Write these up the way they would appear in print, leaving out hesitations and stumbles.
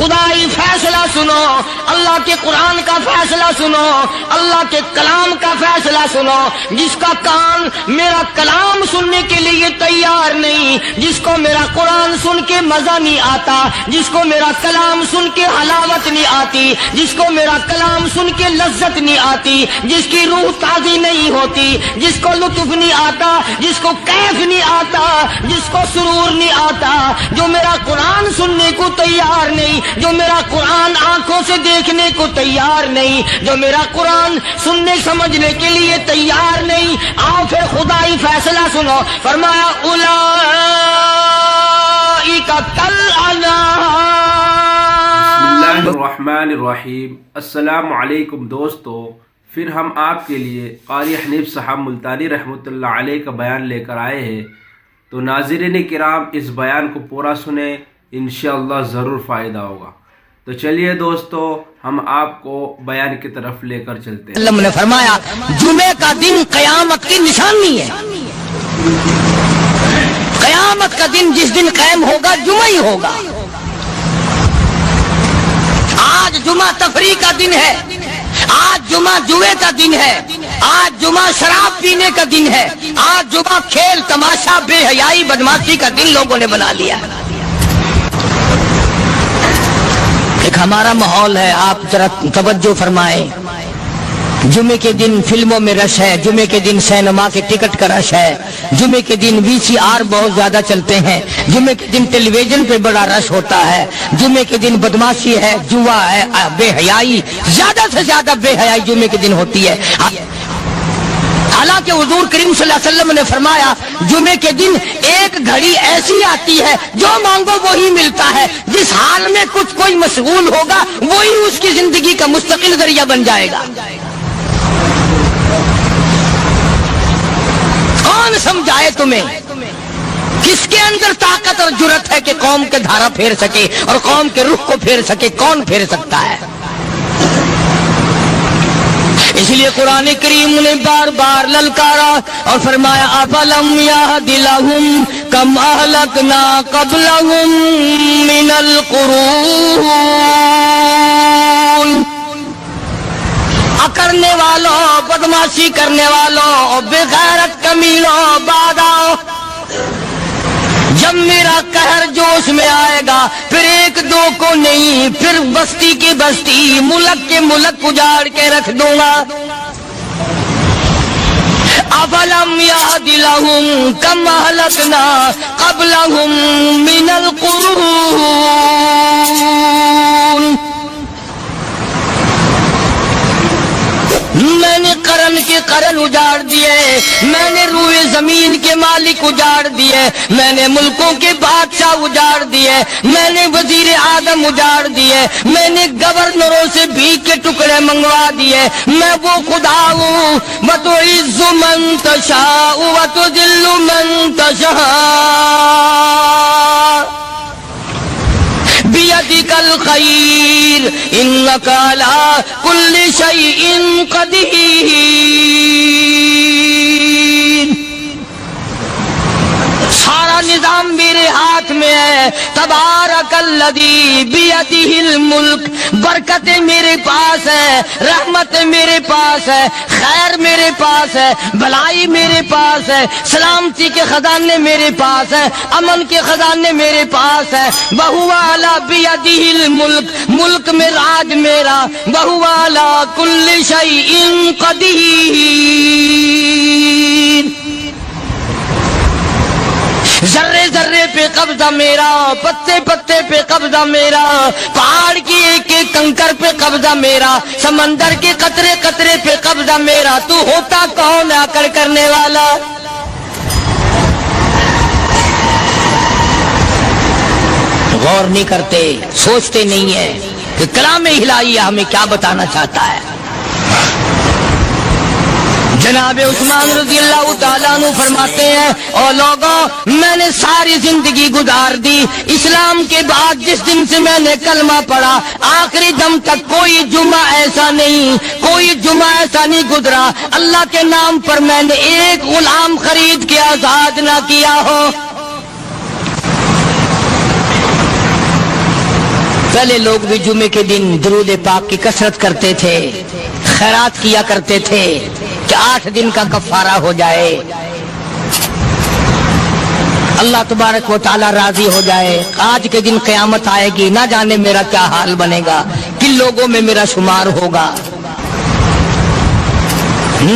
خدائی فیصلہ سنو، اللہ کے قرآن کا فیصلہ سنو، اللہ کے کلام کا فیصلہ سنو۔ جس کا کان میرا کلام سننے کے لیے تیار نہیں، جس کو میرا قرآن سن کے مزہ نہیں آتا، جس کو میرا کلام سن کے حلاوت نہیں آتی، جس کو میرا کلام سن کے لذت نہیں آتی، جس کی روح تازی نہیں ہوتی، جس کو لطف نہیں آتا، جس کو کیف نہیں آتا، جس کو سرور نہیں آتا، جو میرا قرآن سننے کو تیار نہیں، جو میرا قرآن آنکھوں سے دیکھنے کو تیار نہیں، جو میرا قرآن سننے سمجھنے کے لیے تیار نہیں، آؤ پھر خدائی فیصلہ سنو۔ فرمایا اولئک کالانعام۔ بسم اللہ الرحمن الرحیم۔ السلام علیکم دوستو، پھر ہم آپ کے لیے قاری حنیف صاحب ملتانی رحمۃ اللہ علیہ کا بیان لے کر آئے ہیں، تو ناظرین کرام اس بیان کو پورا سنیں، انشاءاللہ ضرور فائدہ ہوگا۔ تو چلیے دوستو، ہم آپ کو بیان کی طرف لے کر چلتے ہیں۔ اللہ نے فرمایا جمعے کا دن قیامت کی نشانی ہے۔ قیامت کا دن جس دن قائم ہوگا جمعہ ہی ہوگا۔ آج جمعہ تفریح کا دن ہے، آج جمعہ جوئے کا دن ہے، آج جمعہ شراب پینے کا دن ہے، آج جمعہ کھیل تماشا بے حیائی بدماشی کا دن لوگوں نے بنا لیا۔ ایک ہمارا ماحول ہے، آپ ذرا توجہ فرمائیں۔ جمعے کے دن فلموں میں رش ہے، جمعے کے دن سینما کے ٹکٹ کا رش ہے، جمعے کے دن VCR بہت زیادہ چلتے ہیں، جمعے کے دن ٹیلی ویژن پہ بڑا رش ہوتا ہے، جمعے کے دن بدماشی ہے، جوا ہے، بے حیائی، زیادہ سے زیادہ بے حیائی جمعے کے دن ہوتی ہے۔ حالانکہ حضور کریم صلی اللہ علیہ وسلم نے فرمایا جمعے کے دن ایک گھڑی ایسی آتی ہے جو مانگو وہی ملتا ہے، جس حال میں کچھ کوئی مشغول ہوگا وہی اس کی زندگی کا مستقل ذریعہ بن جائے گا۔ کون سمجھائے تمہیں؟ کس کے اندر طاقت اور جرت ہے کہ قوم کے دھارا پھیر سکے اور قوم کے رخ کو پھیر سکے؟ کون پھیر سکتا ہے؟ اس لیے قرآن کریم نے بار بار للکارا اور فرمایا افلم یہد لہم کم اہلکنا قبلہم من القرون۔ کرنے والوں، بدماشی کرنے والوں، بغیرت کمینوں، باداؤ، جب میرا قہر جوش میں آئے گا پھر ایک دو کو نہیں، پھر بستی کی بستی، ملک کے ملک اجاڑ کے رکھ دوں گا۔ افلم یہد لہم کم اہلکنا قبلہم من القرون۔ میں نے قرن کے قرن اجاڑ دیے، میں نے روئے زمین کے مالک اجاڑ دیے، میں نے ملکوں کے بادشاہ اجاڑ دیے، میں نے وزیر اعظم اجاڑ دیے، میں نے گورنروں سے بھیک کے ٹکڑے منگوا دیے۔ میں وہ خدا ہوں وَتُعِزُّ مَن تَشَاءُ وَتُذِلُّ مَن تَشَاءُ بِيَدِكَ الْخَيْرُ إِنَّكَ عَلَى كُلِّ شَيْءٍ قَدِيرٌ۔ سارا نظام میرے ہاتھ میں ہے۔ تبارک الذی بیدہ الملک، برکتیں میرے پاس ہے، رحمتیں میرے پاس ہے، خیر میرے پاس ہے، بھلائی میرے پاس ہے، سلامتی کے خزانے میرے پاس ہے، امن کے خزانے میرے پاس ہے۔ وہو علی بیدہ الملک، ملک میں راج میرا، وہو علی کل شیء قدیر۔ ذرے ذرے پہ قبضہ میرا، پتے پتے پہ قبضہ میرا، پہاڑ کی ایک ایک کنکر پہ قبضہ میرا، سمندر کے قطرے قطرے پہ قبضہ میرا۔ تو ہوتا کون ہے عقل کرنے والا؟ غور نہیں کرتے، سوچتے نہیں ہیں کہ کلام الہی ہمیں کیا بتانا چاہتا ہے۔ جناب عثمان رضی اللہ تعالیٰ عنہ فرماتے ہیں او لوگوں، میں نے ساری زندگی گزار دی، اسلام کے بعد جس دن سے میں نے کلمہ پڑھا آخری دم تک کوئی جمعہ ایسا نہیں، کوئی جمعہ ایسا نہیں گزرا اللہ کے نام پر میں نے ایک غلام خرید کے آزاد نہ کیا ہو۔ پہلے لوگ بھی جمعے کے دن درود پاک کی کثرت کرتے تھے، خیرات کیا کرتے تھے کہ 8 دن کا کفارہ ہو جائے، اللہ تبارک و تعالی راضی ہو جائے۔ آج کے دن قیامت آئے گی، نہ جانے میرا کیا حال بنے گا، کن لوگوں میں میرا شمار ہوگا۔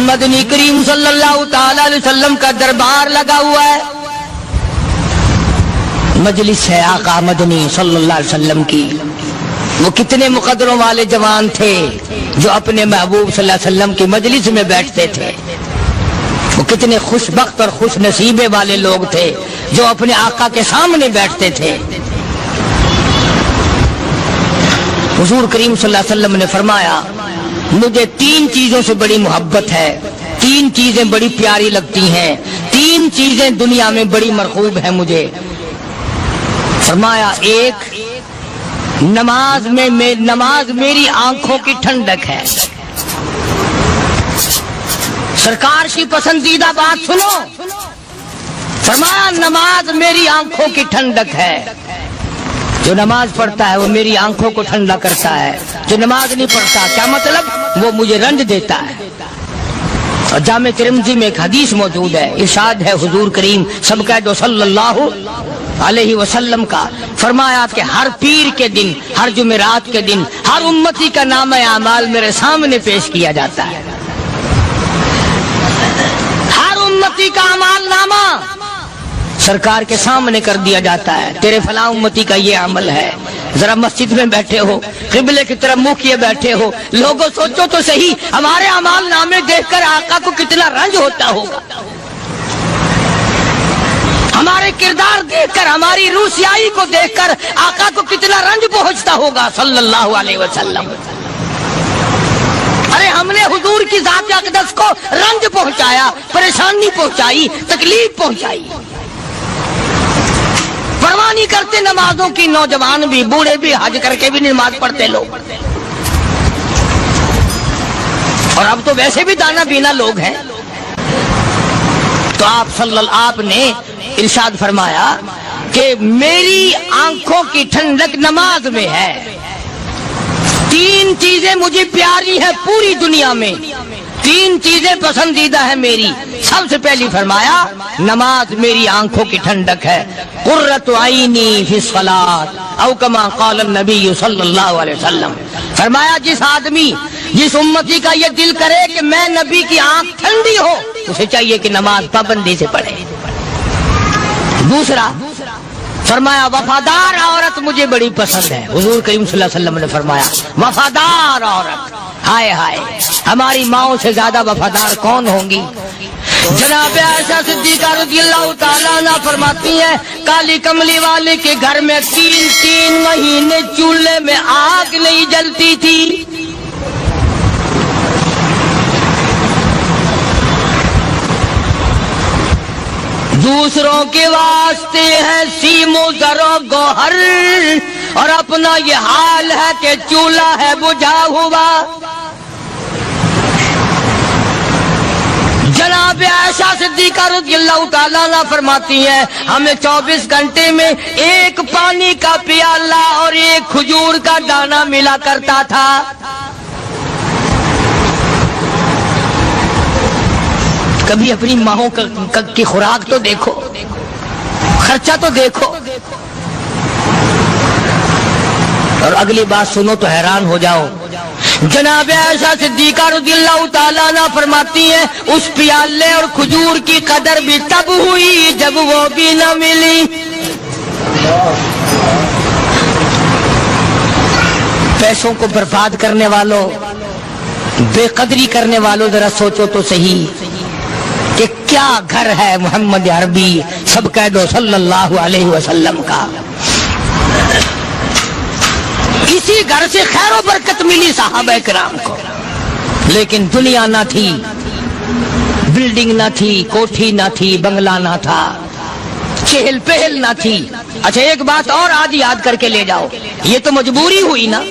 مدنی کریم صلی اللہ تعالی علیہ وسلم کا دربار لگا ہوا ہے، مجلس ہے آقا مدنی صلی اللہ علیہ وسلم کی۔ وہ کتنے مقدروں والے جوان تھے جو اپنے محبوب صلی اللہ علیہ وسلم کی مجلس میں بیٹھتے تھے، وہ کتنے خوش بخت اور خوش نصیبے والے لوگ تھے جو اپنے آقا کے سامنے بیٹھتے تھے۔ حضور کریم صلی اللہ علیہ وسلم نے فرمایا مجھے 3 چیزوں سے بڑی محبت ہے، 3 چیزیں بڑی پیاری لگتی ہیں، 3 چیزیں دنیا میں بڑی مرغوب ہیں مجھے۔ فرمایا ایک نماز میری آنکھوں کی ٹھنڈک ہے۔ سرکار کی پسندیدہ بات سنو، فرمایا نماز میری آنکھوں کی ٹھنڈک ہے۔ جو نماز پڑھتا ہے وہ میری آنکھوں کو ٹھنڈا کرتا ہے، جو نماز نہیں پڑھتا کیا مطلب، وہ مجھے رنج دیتا ہے۔ اور جامع ترمذی میں ایک حدیث موجود ہے، ارشاد ہے حضور کریم سب کہہ دو صلی اللہ علیہ وسلم کا، فرمایا کہ ہر پیر کے دن، ہر جمعرات کے دن ہر امتی کا نامہ اعمال میرے سامنے پیش کیا جاتا ہے۔ ہر امتی کا اعمال نامہ سرکار کے سامنے کر دیا جاتا ہے، تیرے فلاں امتی کا یہ عمل ہے۔ ذرا مسجد میں بیٹھے ہو، قبلے کی طرف منہ کیے بیٹھے ہو، لوگوں سوچو تو صحیح ہمارے اعمال نامے دیکھ کر آقا کو کتنا رنج ہوتا ہوگا، ہمارے کردار دیکھ کر، ہماری روسیائی کو دیکھ کر آقا کو کتنا رنج پہنچتا ہوگا صلی اللہ علیہ وسلم۔ ارے ہم نے حضور کی ذات اقدس کو رنج پہنچایا، پریشانی پہنچائی، تکلیف پہنچائی، پرواہ نہیں کرتے نمازوں کی، نوجوان بھی بوڑھے بھی حج کر کے بھی نماز پڑھتے لوگ، اور اب تو ویسے بھی دانا بینا لوگ ہیں۔ تو آپ نے ارشاد فرمایا کہ میری آنکھوں کی ٹھنڈک نماز میں ہے، 3 چیزیں مجھے پیاری ہیں پوری دنیا میں، 3 چیزیں پسندیدہ ہیں میری۔ سب سے پہلی فرمایا نماز میری آنکھوں کی ٹھنڈک ہے، قرۃ عینی فی الصلاۃ او کما قال النبی صلی اللہ علیہ وسلم۔ فرمایا جس امتی کا یہ دل کرے کہ میں نبی کی آنکھ ٹھنڈی ہو، اسے چاہیے کہ نماز پابندی سے پڑھے۔ دوسرا فرمایا وفادار عورت مجھے بڑی پسند ہے۔ حضور کریم صلی اللہ علیہ وسلم نے فرمایا وفادار عورت، ہائے ہائے ہماری ماؤں سے زیادہ وفادار کون ہوں گی۔ جناب عائشہ صدیقہ رضی اللہ تعالیٰ عنہ فرماتی ہیں کالی کملی والے کے گھر میں 3 مہینے چولہے میں آگ نہیں جلتی تھی۔ دوسروں کے واسطے ہے سیم و زر و گوہر، اور اپنا یہ حال ہے کہ چولہا ہے بجھا ہوا۔ جناب عائشہ صدیقہ رضی اللہ تعالیٰ عنہ فرماتی ہیں ہمیں 24 گھنٹے میں 1 پانی کا پیالہ اور 1 کھجور کا دانہ ملا کرتا تھا۔ کبھی اپنی ماہوں کی خوراک تو دیکھو، خرچہ تو دیکھو، اور اگلی بات سنو تو حیران ہو جاؤ۔ جناب عائشہ صدیقہ رضی اللہ تعالیٰ عنہ فرماتی ہیں اس پیالے اور کھجور کی قدر بھی تب ہوئی جب وہ بھی نہ ملی۔ پیسوں کو برباد کرنے والوں، بے قدری کرنے والوں، ذرا سوچو تو صحیح کہ کیا گھر ہے محمد عربی سب کہہ دو صلی اللہ علیہ وسلم کا۔ اسی گھر سے خیر و برکت ملی صحابہ کرام کو، لیکن دنیا نہ تھی، بلڈنگ نہ تھی، کوٹھی نہ تھی، بنگلہ نہ تھا، چہل پہل نہ تھی۔ اچھا ایک بات اور آج یاد کر کے لے جاؤ، یہ تو مجبوری ہوئی نا،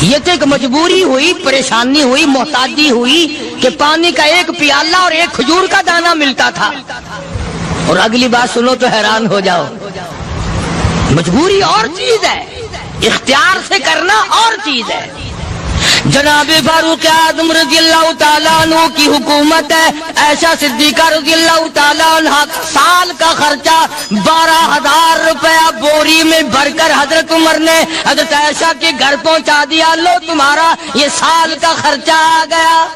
یہ تو ایک مجبوری ہوئی، پریشانی ہوئی، محتاجی ہوئی کہ پانی کا 1 پیالہ اور 1 کھجور کا دانہ ملتا تھا۔ اور اگلی بات سنو تو حیران ہو جاؤ، مجبوری اور چیز ہے، اختیار سے کرنا اور چیز ہے. جناب فاروق اعظم رضی اللہ تعالیٰ عنہ کی حکومت ہے. عائشہ صدیقہ رضی اللہ تعالیٰ عنہ سال کا خرچہ 12,000 روپیہ بوری میں بھر کر حضرت عمر نے حضرت عائشہ کے گھر پہنچا دیا. لو تمہارا یہ سال کا خرچہ آ گیا.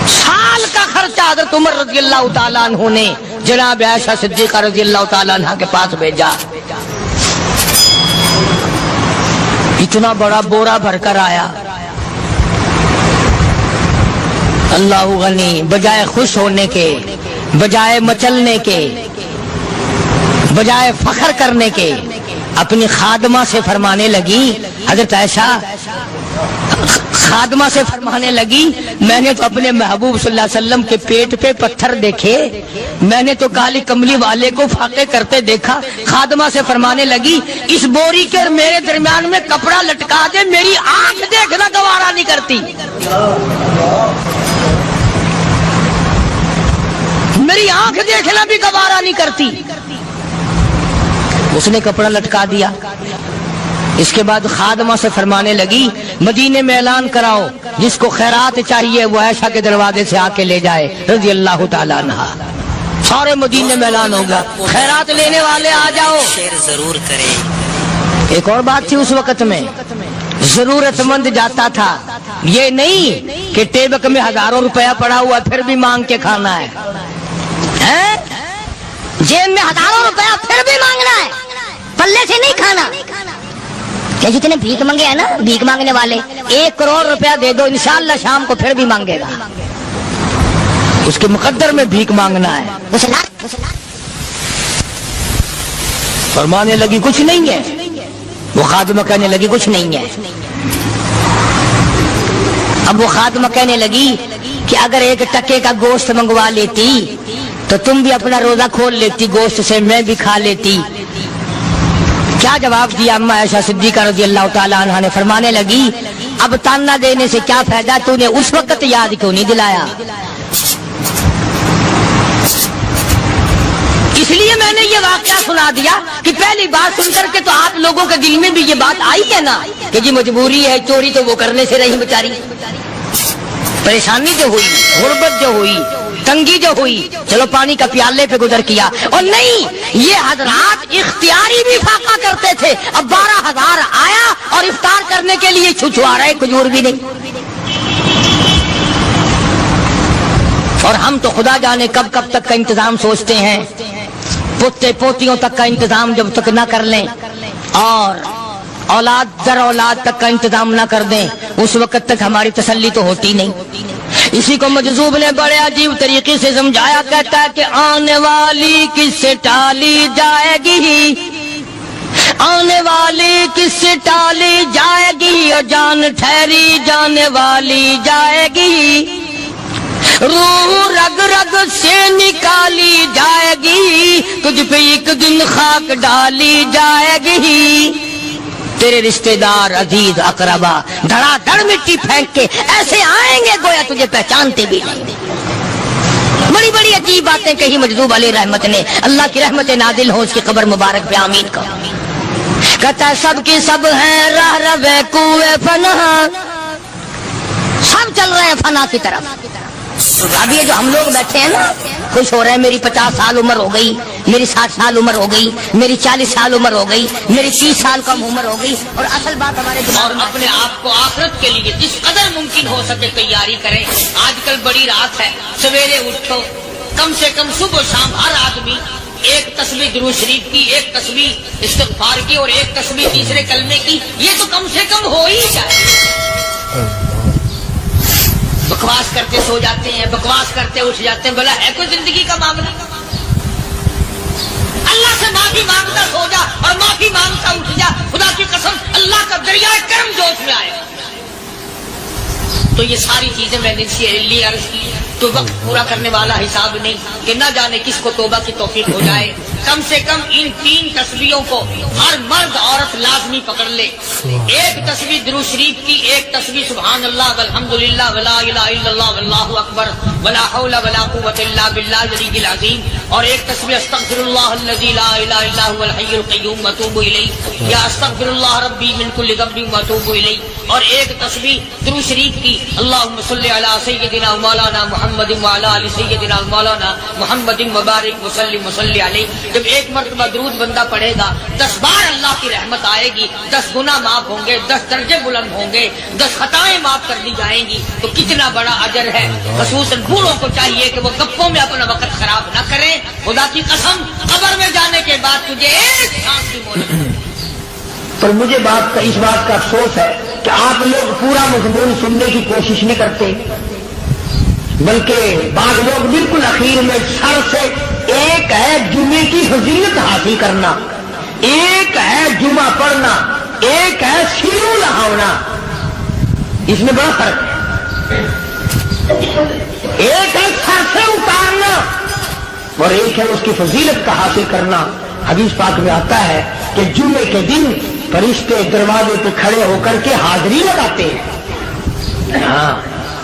سال کا خرچہ حضرت عمر رضی اللہ تعالیٰ عنہ نے جناب عائشہ صدیقہ رضی اللہ تعالیٰ عنہ کے پاس بھیجا. اتنا بڑا بورا بھر کر آیا. اللہ غنی، بجائے خوش ہونے کے، بجائے مچلنے کے، بجائے فخر کرنے کے، اپنی خادمہ سے فرمانے لگی. حضرت عائشہ خادمہ سے فرمانے لگی میں نے تو اپنے محبوب صلی اللہ علیہ وسلم کے پیٹ پہ پتھر دیکھے، میں نے تو کالی کملی والے کو فاقے کرتے دیکھا. خادمہ سے فرمانے لگی اس بوری کے اور میرے درمیان میں کپڑا لٹکا دے، میری آنکھ دیکھنا گوارا نہیں کرتی، میری آنکھ دیکھنا بھی گوارا نہیں کرتی. اس نے کپڑا لٹکا دیا. اس کے بعد خادمہ سے فرمانے لگی مدینے میں اعلان کراؤ جس کو خیرات چاہیے وہ عائشہ کے دروازے سے آ کے لے جائے رضی اللہ تعالیٰ عنہ. سارے مدینے میں اعلان ہوگا خیرات لینے والے آ جاؤ. شیئر ضرور کریں. ایک اور بات تھی اس وقت میں، ضرورت مند جاتا تھا، یہ نہیں کہ ٹیبک میں ہزاروں روپیہ پڑا ہوا پھر بھی مانگ کے کھانا ہے. جیب میں ہزاروں روپیہ پھر بھی مانگنا ہے، پلے سے نہیں کھانا. کہ جتنے بھیک مانگے ہیں نا بھیک مانگنے والے، 1 کروڑ روپیہ دے دو انشاءاللہ شام کو پھر بھی مانگے گا. اس کے مقدر میں بھیک مانگنا ہے. فرمانے لگی کچھ نہیں ہے. وہ خادمہ کہنے لگی کچھ نہیں ہے. اب وہ خادمہ کہنے لگی کہ اگر 1 ٹکے کا گوشت منگوا لیتی تو تم بھی اپنا روزہ کھول لیتی، گوشت سے میں بھی کھا لیتی. کیا جواب دیا اما عائشہ صدیقہ رضی اللہ تعالیٰ عنہ نے؟ فرمانے لگی اب تانا دینے سے کیا فائدہ، تو نے اس وقت یاد کیوں نہیں دلایا؟ اس لیے میں نے یہ واقعہ سنا دیا کہ پہلی بات سن کر کے تو آپ لوگوں کے دل میں بھی یہ بات آئی ہے نا کہ جی مجبوری ہے، چوری تو وہ کرنے سے رہی بیچاری، پریشانی جو ہوئی، غربت جو ہوئی، تنگی جو ہوئی، چلو پانی کا پیالے پہ گزر کیا. اور نہیں، یہ حضرات اختیاری بھی فاقہ کرتے تھے. اب 12,000 آیا اور افطار کرنے کے لیے چھچوا رہے، کھجور بھی نہیں. اور ہم تو خدا جانے کب کب تک کا انتظام سوچتے ہیں، پوتے پوتیوں تک کا انتظام جب تک نہ کر لیں اور اولاد در اولاد تک کا انتظام نہ کر دیں اس وقت تک ہماری تسلی تو ہوتی نہیں. اسی کو مجذوب نے بڑے عجیب طریقے سے سمجھایا، کہتا ہے کہ آنے والی کس سے ٹالی جائے گی، آنے والی کس سے ٹالی جائے گی، اور جان ٹھہری جانے والی جائے گی، روح رگ رگ سے نکالی جائے گی، تجھ پہ ایک دن خاک ڈالی جائے گی. تیرے رشتہ دار عزیز اقربا دھڑا دھڑ مٹی پھینک کے ایسے آئیں گے گویا تجھے پہچانتے بھی نہیں. بڑی بڑی عجیب باتیں کہی مجذوب علیہ رحمت نے. اللہ کی رحمت نازل ہو اس کی قبر مبارک پہ آمین کا. کہتا ہے سب کی سب ہیں راہ روے کوئے فنا، سب چل رہے ہیں فنا کی طرف. اب یہ جو ہم لوگ بیٹھے ہیں نا خوش ہو رہے ہیں، میری 50 سال عمر ہو گئی، میری 60 سال عمر ہو گئی، میری 40 سال عمر ہو گئی، میری 30 سال کم عمر ہو گئی. اور اصل بات ہمارے دماغ میں اپنے آپ کو آخرت کے لیے جس قدر ممکن ہو سکے تیاری کریں. آج کل بڑی رات ہے، سویرے اٹھو، کم سے کم صبح و شام ہر آدمی 1 تسبیح درود شریف کی، 1 تسبیح استغفار کی اور 1 تسبیح تیسرے کلمے کی، یہ تو کم سے کم ہو ہی جائے. بکواس کرتے سو جاتے ہیں، بکواس کرتے اٹھ جاتے ہیں. بلا ہے کوئی زندگی کا معاملہ؟ اللہ سے معافی مانگتا سو جا اور معافی مانگتا اٹھ جا. خدا کی قسم اللہ کا دریائے کرم جوش میں آئے. تو یہ ساری چیزیں میں نے لیے عرض کی تو وقت پورا کرنے والا حساب نہیں کہ نہ جانے کس کو توبہ کی توفیق ہو جائے. کم سے کم ان 3 تسبیحوں کو ہر مرد عورت لازمی پکڑ لے. 1 تسبیح درود شریف کی، 1 تسبیح سبحان اللہ والحمدللہ ولا الہ الا اللہ واللہ اکبر ولا حول ولا قوت الا باللہ العلی العظیم. اور ایک تسبیح استغفراللہ الذی لا الہ الا هو الحی القیوم واتوب الیہ یا استغفراللہ ربی من کل ذنب واتوب الیہ، اور ایک تسبیح درود شریف کی اللہم صلی علی سیدنا مولانا محمد وعلی آل سیدنا مولانا محمد مبارک وسلم وصلی علیہ۔ جب ایک مرتبہ درود بندہ پڑھے گا 10 بار اللہ کی رحمت آئے گی، 10 گناہ معاف ہوں گے، 10 درجے بلند ہوں گے، 10 خطائیں معاف کر دی جائیں گی، تو کتنا بڑا اجر ہے۔ خصوصاً بوڑھوں کو چاہیے کہ وہ گپوں میں اپنا وقت خراب نہ کریں۔ خدا کی قسم قبر میں جانے کے بعد تجھے ایک سانس کی مہلت ہے۔ پر مجھے اس بات کا افسوس ہے کہ آپ لوگ پورا مضمون سننے کی کوشش نہیں کرتے، بلکہ بعض لوگ بالکل اخیر میں سر سے، ایک ہے جمعے کی فضیلت حاصل کرنا، ایک ہے جمعہ پڑھنا، ایک ہے سیرو نہانا، اس میں بڑا فرق ہے۔ ایک ہے سر سے اتارنا اور ایک ہے اس کی فضیلت کا حاصل کرنا۔ حدیث پاک میں آتا ہے کہ جمعے کے دن فرشتے دروازے پہ کھڑے ہو کر کے حاضری لگاتے ہیں۔ ہاں،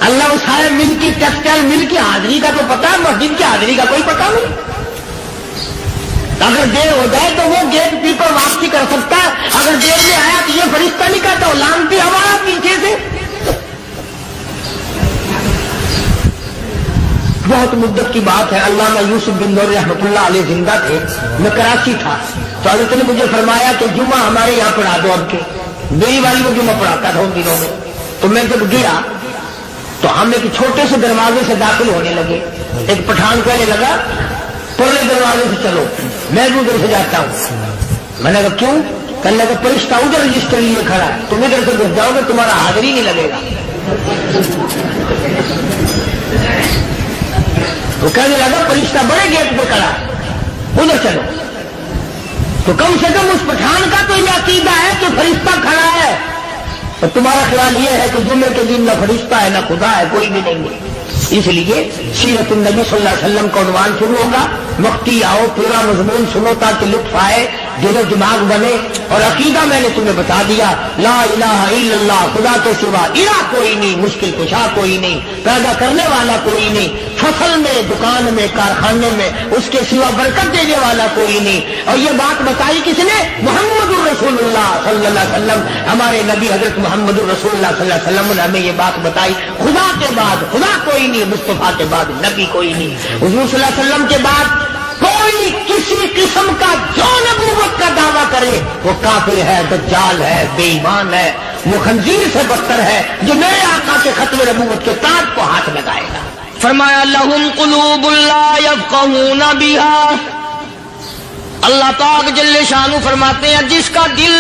اللہ سارے مل کی ٹیکسٹائل مل کی حاضری کا تو پتا ہے، مسجد کی حاضری کا کوئی پتا نہیں۔ اگر دیر ہو جائے تو وہ گیٹ کیپر واپسی کر سکتا ہے، اگر دیر میں آیا تو یہ فرشتہ نہیں کہتا، وہ لانتی ہمارا پیچھے سے۔ بہت مدت کی بات ہے، علامہ یوسف بن نور رحمۃ اللہ علیہ زندہ تھے، میں کراچی تھا، تو حضرت نے مجھے فرمایا کہ جمعہ ہمارے یہاں پڑھا دو اب کے۔ میری والی وہ جمعہ پڑھاتا تھا ان دنوں میں، تو میں جب گیا تو ہم ایک چھوٹے سے دروازے سے داخل ہونے لگے۔ ایک پٹھان کہنے لگا پرلے دروازے سے چلو، میں بھی ادھر سے جاتا ہوں۔ میں نے کہا کیوں؟ کہنے لگا فرشتہ ادھر رجسٹر لیے کھڑا ہے، تم ادھر سے گھس جاؤ گے تمہارا حاضری نہیں لگے گا۔ وہ کہنے لگا فرشتہ بڑے گیٹ پہ کھڑا ہے، ادھر چلو۔ تو کم سے کم اس پٹھان کا تو یہ عقیدہ ہے کہ فرشتہ کھڑا ہے، اور تمہارا خیال یہ ہے کہ جمعے کے دن نہ فرشتہ ہے نہ خدا ہے، کوئی بھی نہیں ہے۔ اس لیے سیرت النبی صلی اللہ علیہ وسلم کا عنوان شروع ہوگا، وقتی آؤ پورا مضمون سنو تاکہ لطف آئے، دل و دماغ بنے۔ اور عقیدہ میں نے تمہیں بتا دیا، لا الہ الا اللہ، خدا کے سوا الہ کوئی نہیں، مشکل کشا کوئی نہیں، پیدا کرنے والا کوئی نہیں، فصل میں، دکان میں، کارخانے میں اس کے سوا برکت دینے والا کوئی نہیں۔ اور یہ بات بتائی کس نے؟ محمد الرسول اللہ صلی اللہ علیہ وسلم، ہمارے نبی حضرت محمد الرسول اللہ صلی اللہ علیہ وسلم نے ہمیں یہ بات بتائی، خدا کے بعد خدا کوئی نہیں، مصطفیٰ کے بعد نبی کوئی نہیں، حضور صلی اللہ علیہ وسلم کے بعد کوئی کسی قسم کا جو نبوت کا دعویٰ کرے وہ کافر ہے، دجال ہے، بے ایمان ہے، وہ خنزیر سے بدتر ہے جو نئے آقا کے ختم نبوت کے تاج کو ہاتھ لگائے گا۔ فرمایا لہم قلوب لا یفقہون بہا، اللہ پاک جل شانہ فرماتے ہیں جس کا دل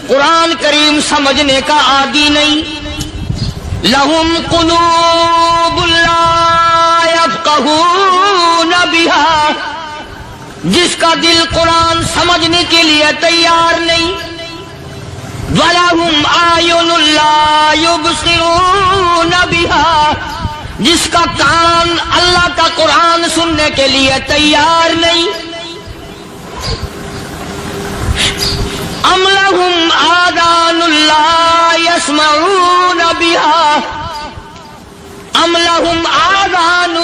قرآن کریم سمجھنے کا عادی نہیں، لہم قلوب لا یفقہون بہا، جس کا دل قرآن سمجھنے کے لیے تیار نہیں، وَلَهُمْ أَعْيُنٌ لَا يُبْصِرُونَ بِهَا، جس کا کان اللہ کا قرآن سننے کے لیے تیار نہیں، أَمْ لَهُمْ آذَانٌ لَا يَسْمَعُونَ بِهَا، أَمْ لَهُمْ آذَانٌ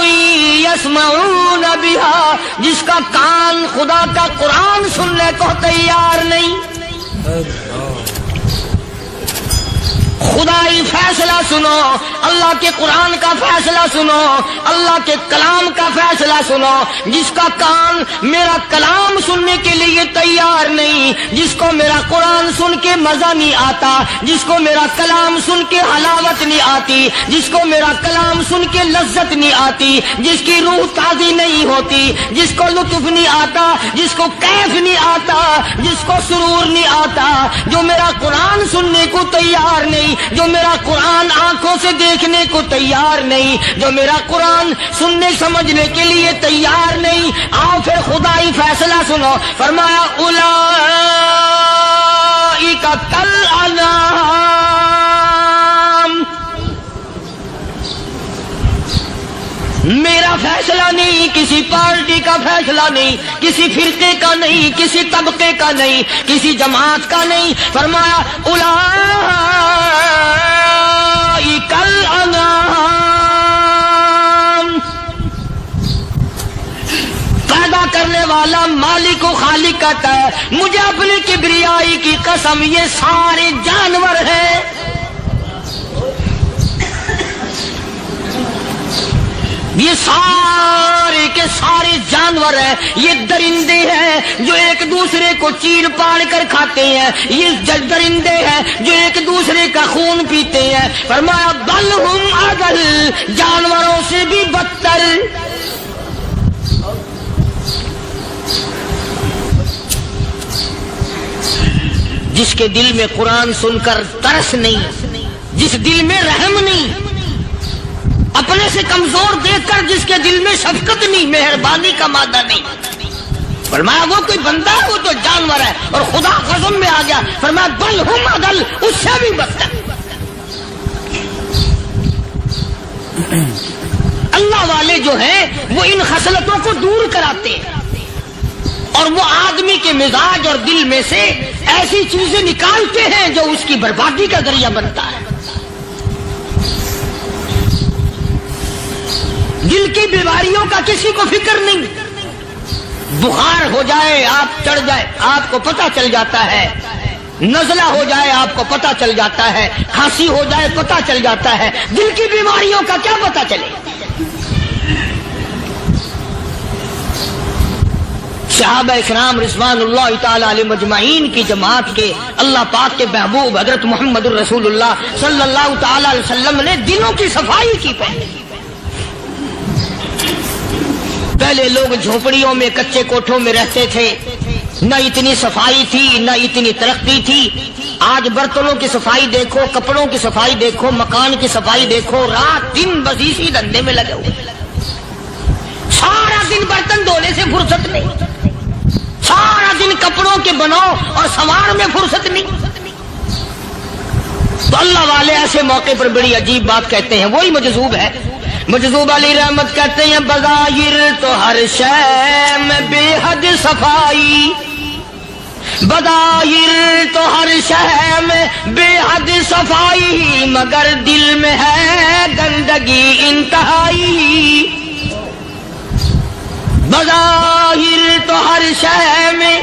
يَسْمَعُونَ بِهَا، جس کا کان خدا کا قرآن سننے کو تیار نہیں۔ خدائی فیصلہ سنو، اللہ کے قرآن کا فیصلہ سنو، اللہ کے کلام کا فیصلہ سنو۔ جس کا کان میرا کلام سننے کے لیے تیار نہیں، جس کو میرا قرآن سن کے مزہ نہیں آتا، جس کو میرا کلام سن کے حلاوت نہیں آتی، جس کو میرا کلام سن کے لذت نہیں آتی، جس کی روح تازی نہیں ہوتی، جس کو لطف نہیں آتا، جس کو کیف نہیں آتا، جس کو سرور نہیں آتا، جو میرا قرآن سننے کو تیار نہیں، جو میرا قرآن آنکھوں سے دیکھنے کو تیار نہیں، جو میرا قرآن سننے سمجھنے کے لیے تیار نہیں، آؤ پھر خدائی فیصلہ سنو۔ فرمایا اولئک کالانعام، میرا فیصلہ نہیں، کسی پارٹی کا فیصلہ نہیں، کسی فرقے کا نہیں، کسی طبقے کا نہیں، کسی جماعت کا نہیں۔ فرمایا اولئک الانعام، کرنے والا مالک و خالق کہتا ہے مجھے اپنی کبریائی کی قسم یہ سارے جانور ہیں، یہ سارے کے سارے جانور ہیں، یہ درندے ہیں جو ایک دوسرے کو چیر پاڑ کر کھاتے ہیں، یہ درندے ہیں جو ایک دوسرے کا خون پیتے ہیں۔ فرمایا بل ہم اضل، جانوروں سے بھی بدتر۔ جس کے دل میں قرآن سن کر ترس نہیں، جس دل میں رحم نہیں، اپنے سے کمزور دیکھ کر جس کے دل میں شفقت نہیں، مہربانی کا مادہ نہیں، فرمایا وہ کوئی بندہ ہے، وہ تو جانور ہے۔ اور خدا قسم میں آ گیا، فرمایا بل ہم اضل، اس سے بھی بدتر۔ اللہ والے جو ہیں وہ ان خصلتوں کو دور کراتے ہیں، اور وہ آدمی کے مزاج اور دل میں سے ایسی چیزیں نکالتے ہیں جو اس کی بربادی کا ذریعہ بنتا ہے۔ دل کی بیماریوں کا کسی کو فکر نہیں، بخار ہو جائے آپ چڑھ جائے آپ کو پتہ چل جاتا ہے، نزلہ ہو جائے آپ کو پتہ چل جاتا ہے، کھانسی ہو جائے پتہ چل جاتا ہے، دل کی بیماریوں کا کیا پتہ چلے؟ صحابہ اکرام رضوان اللہ تعالی علیہم اجمعین کی جماعت کے اللہ پاک کے محبوب حضرت محمد الرسول اللہ صلی اللہ تعالی علیہ وسلم نے دلوں کی صفائی کی پہلے لوگ جھونپڑیوں میں کچے کوٹھوں میں رہتے تھے، نہ اتنی صفائی تھی نہ اتنی ترقی تھی۔ آج برتنوں کی صفائی دیکھو، کپڑوں کی صفائی دیکھو، مکان کی صفائی دیکھو، رات دن بس اسی دھندے میں لگے ہوئے، سارا دن برتن دھونے سے فرصت نہیں، سارا دن کپڑوں کے بناؤ اور سنوار میں فرصت نہیں۔ تو اللہ والے ایسے موقع پر بڑی عجیب بات کہتے ہیں، وہی مجذوب ہے، مجذوب علی رحمت کہتے ہیں بظاہر تو ہر شے میں بے حد صفائی، بظاہر تو ہر شے میں بے حد صفائی، مگر دل میں ہے گندگی انتہائی۔ بظاہر تو ہر شے میں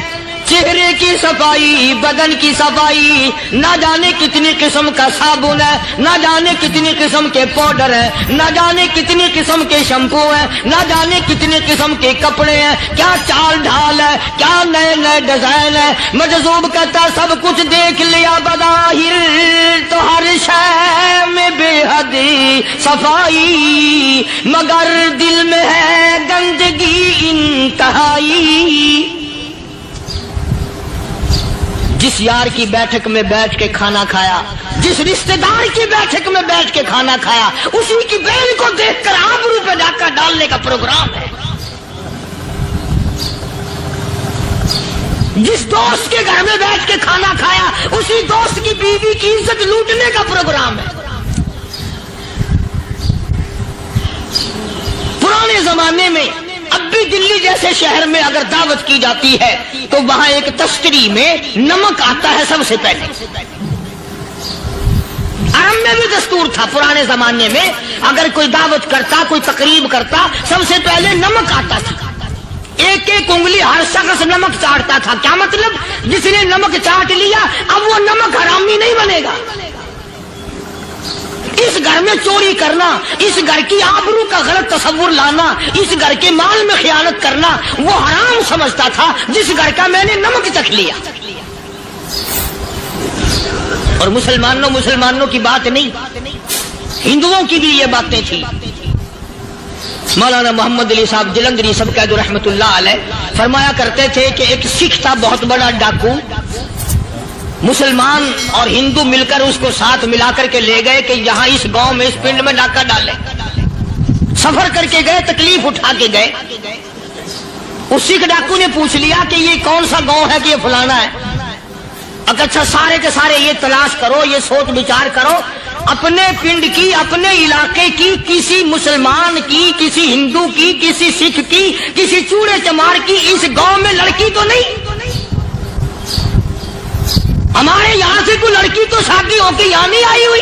چہرے کی صفائی، بدن کی صفائی، نہ جانے کتنی قسم کا صابن ہے، نہ جانے کتنی قسم کے پاؤڈر ہے، نہ جانے کتنی قسم کے شیمپو ہیں، نہ جانے کتنی قسم کے کپڑے ہیں، کیا چال ڈھال ہے، کیا نئے نئے ڈیزائن ہے۔ مجذوب کہتا سب کچھ دیکھ لیا، بظاہر تو ہر شے میں بے حد صفائی، مگر دل میں ہے گندگی انتہائی۔ جس یار کی بیٹھک میں بیٹھ کے کھانا کھایا، جس رشتہ دار کی بیٹھک میں بیٹھ کے کھانا کھایا، اسی کی بہن کو دیکھ کر آبرو پہ ڈاکہ ڈالنے کا پروگرام ہے۔ جس دوست کے گھر میں بیٹھ کے کھانا کھایا، اسی دوست کی بیوی کی عزت لوٹنے کا پروگرام ہے۔ پرانے زمانے میں اب بھی دلی جیسے شہر میں اگر دعوت کی جاتی ہے تو وہاں ایک تشتری میں نمک آتا ہے سب سے پہلے۔ عرب میں بھی دستور تھا پرانے زمانے میں، اگر کوئی دعوت کرتا، کوئی تقریب کرتا، سب سے پہلے نمک آتا تھا۔ ایک ایک انگلی ہر شخص نمک چاٹتا تھا۔ کیا مطلب؟ جس نے نمک چاٹ لیا اب وہ نمک حرامی نہیں بنے گا۔ اس گھر میں چوری کرنا، اس گھر کی آبرو کا غلط تصور لانا، اس گھر کے مال میں خیانت کرنا وہ حرام سمجھتا تھا جس گھر کا میں نے نمک چکھ لیا۔ اور مسلمانوں کی بات نہیں، ہندوؤں کی بھی یہ باتیں تھی۔ مولانا محمد علی صاحب جلندری سب قید رحمت اللہ علیہ فرمایا کرتے تھے کہ ایک سکھ تھا بہت بڑا ڈاکو، مسلمان اور ہندو مل کر اس کو ساتھ ملا کر کے لے گئے کہ یہاں اس گاؤں میں اس پنڈ میں ڈاکہ ڈالے۔ سفر کر کے گئے، تکلیف اٹھا کے گئے۔ اس سکھ ڈاکو نے پوچھ لیا کہ یہ کون سا گاؤں ہے کہ یہ فلانا ہے۔ اچھا سارے کے سارے یہ تلاش کرو، یہ سوچ بچار کرو، اپنے پنڈ کی، اپنے علاقے کی، کسی مسلمان کی، کسی ہندو کی، کسی سکھ کی، کسی چوڑے چمار کی اس گاؤں میں لڑکی تو نہیں؟ ہمارے یہاں سے کوئی لڑکی تو شادی ہو کے یہاں نہیں آئی ہوئی۔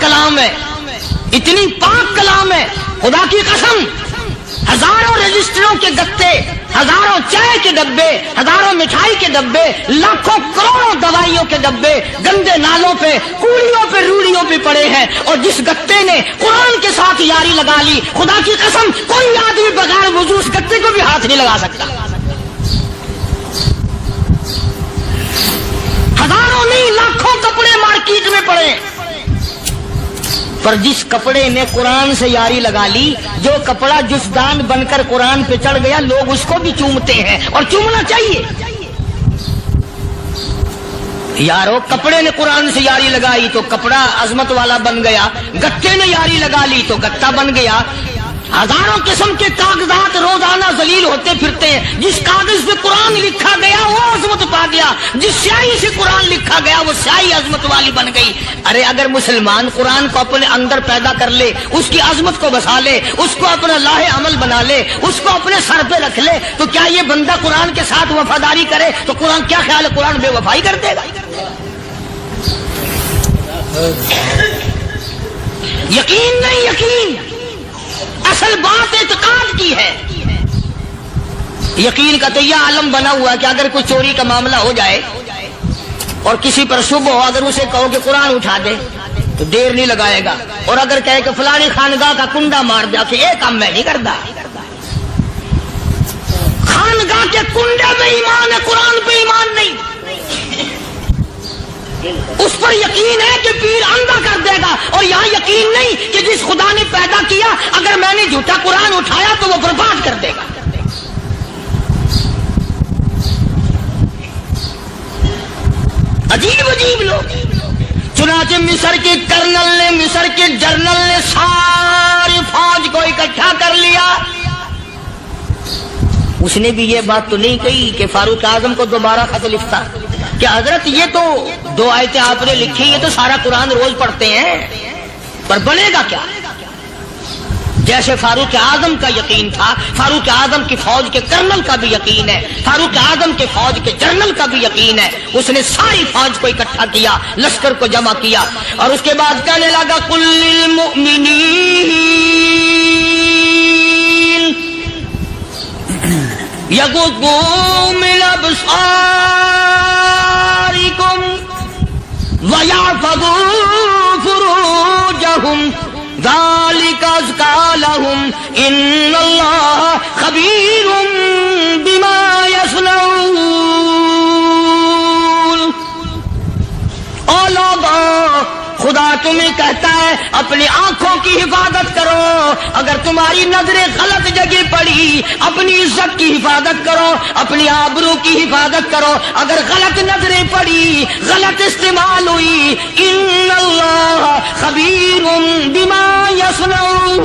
کلام ہے، اتنی پاک کلام ہے، خدا کی قسم ہزاروں رجسٹروں کے گتے، ہزاروں چائے کے ڈبے، ہزاروں مٹھائی کے ڈبے، لاکھوں کروڑوں دوائیوں کے ڈبے گندے نالوں پہ، کوڑیوں پہ، روڑیوں پہ پڑے ہیں، اور جس گتے نے قرآن کے ساتھ یاری لگا لی، خدا کی قسم کوئی آدمی بغیر وضو اس گتے کو بھی ہاتھ نہیں لگا سکتا۔ ہزاروں نہیں لاکھوں کپڑے مارکیٹ میں پڑے، پر جس کپڑے نے قرآن سے یاری لگا لی، جو کپڑا جسدان بن کر قرآن پہ چڑھ گیا، لوگ اس کو بھی چومتے ہیں، اور چومنا چاہیے۔ یارو کپڑے نے قرآن سے یاری لگائی تو کپڑا عظمت والا بن گیا، گتے نے یاری لگا لی تو گتا بن گیا۔ ہزاروں قسم کے کاغذات روزانہ ذلیل ہوتے پھرتے ہیں، جس کاغذ پہ قرآن لکھا گیا وہ عظمت پا گیا، جس سیاہی سے قرآن لکھا گیا وہ سیاہی عظمت والی بن گئی۔ ارے اگر مسلمان قرآن کو اپنے اندر پیدا کر لے، اس کی عظمت کو بسا لے، اس کو اپنا لاہ عمل بنا لے، اس کو اپنے سر پہ رکھ لے، تو کیا یہ بندہ قرآن کے ساتھ وفاداری کرے تو قرآن کیا خیال ہے قرآن بے وفائی کر دے گا؟ یقین نہیں، یقین اصل بات اعتقاد کی ہے۔ یقین کا تو یہ عالم بنا ہوا ہے کہ اگر کوئی چوری کا معاملہ ہو جائے اور کسی پر شبہ ہو، اگر اسے کہو کہ قرآن اٹھا دے تو دیر نہیں لگائے گا، اور اگر کہے کہ فلانی خانگاہ کا کنڈا مار دیا کہ یہ کام میں نہیں کرتا۔ خانگاہ کے کنڈے میں ایمان ہے، قرآن پہ ایمان نہیں۔ اس پر یقین ہے کہ پیر اندھا کر دے گا، اور یہاں یقین نہیں کہ جس خدا نے پیدا کیا اگر میں نے جھوٹا قرآن اٹھایا تو وہ برباد کر دے گا۔ عجیب عجیب لوگ۔ چنانچہ مصر کے کرنل نے، مصر کے جنرل نے ساری فوج کو اکٹھا کر لیا۔ اس نے بھی یہ بات تو نہیں کہی کہ فاروق اعظم کو دوبارہ خط لکھتا کہ حضرت یہ تو 2 آیتیں آپ نے لکھی، یہ تو سارا قرآن روز پڑھتے ہیں، پر بنے گا کیا؟ جیسے فاروق اعظم کا یقین تھا، فاروق اعظم کی فوج کے کرنل کا بھی یقین ہے، فاروق اعظم کے فوج کے جنرل کا بھی یقین ہے۔ اس نے ساری فوج کو اکٹھا کیا، لشکر کو جمع کیا، اور اس کے بعد کہنے لگا قل للمؤمنین یغضوا من ابصارکم وَيَحْفَظُوا فُرُوجَهُمْ ذَلِكَ أَزْكَىٰ لَهُمْ إِنَّ اللَّهَ خَبِيرٌ بِمَا يَصْنَعُونَ۔ او لوگو، خدا تمہیں کہتا ہے اپنی آنکھوں کی حفاظت کرو، اگر تمہاری نظریں غلط جگہ پڑی اپنی عزت کی حفاظت کرو، اپنی آبرو کی حفاظت کرو، اگر غلط نظریں پڑی، غلط استعمال ہوئی، ان اللہ خبیر بما یصنعون۔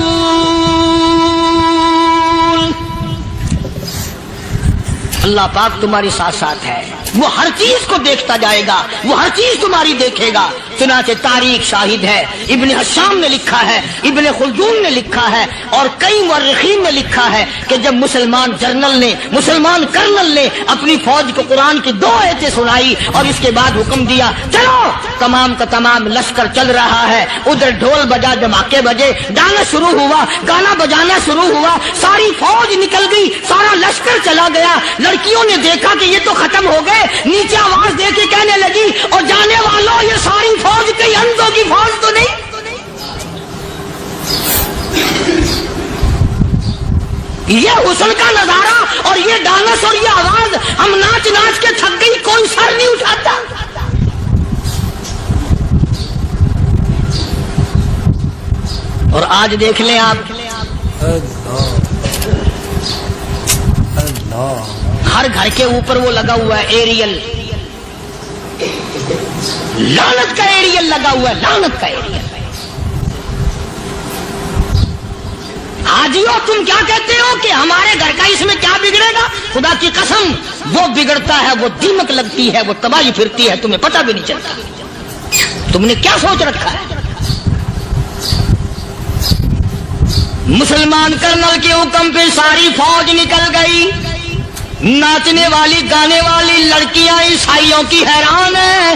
اللہ پاک تمہاری ساتھ ساتھ ہے، وہ ہر چیز کو دیکھتا جائے گا، وہ ہر چیز تمہاری دیکھے گا۔ چنانچہ تاریخ شاہد ہے، ابن حشام نے لکھا ہے، ابن خلدون نے لکھا ہے، اور کئی مورخین نے لکھا ہے کہ جب مسلمان جنرل نے، مسلمان کرنل نے اپنی فوج کو قرآن کی 2 آیتیں سنائی اور اس کے بعد حکم دیا چلو، تمام کا تمام لشکر چل رہا ہے، ادھر ڈھول بجا، دھماکے بجے، گانا شروع ہوا، گانا بجانا شروع ہوا، ساری فوج نکل گئی، سارا لشکر چلا گیا۔ لڑکیوں نے دیکھا کہ یہ تو ختم ہو گئے، نیچے آواز دے کے کہنے لگی اور جانے والوں یہ ساری فوج کئی اندھوں کی فوج تو نہیں؟ یہ حسن کا نظارہ اور یہ ڈانس اور یہ آواز، ہم ناچ ناچ کے تھک گئی، کوئی سر نہیں اٹھاتا۔ اور آج دیکھ لیں آپ، ہر گھر کے اوپر وہ لگا ہوا ہے ایریل، لعنت کا ایریل لگا ہوا ہے، لعنت کا ایریل۔ حاجیو تم کیا کہتے ہو کہ ہمارے گھر کا اس میں کیا بگڑے گا؟ خدا کی قسم وہ بگڑتا ہے، وہ دیمک لگتی ہے، وہ تباہی پھرتی ہے، تمہیں پتہ بھی نہیں چلتا۔ تم نے کیا سوچ رکھا ہے؟ مسلمان کرنل کے حکم پہ ساری فوج نکل گئی، ناچنے والی گانے والی لڑکیاں عیسائیوں کی حیران ہیں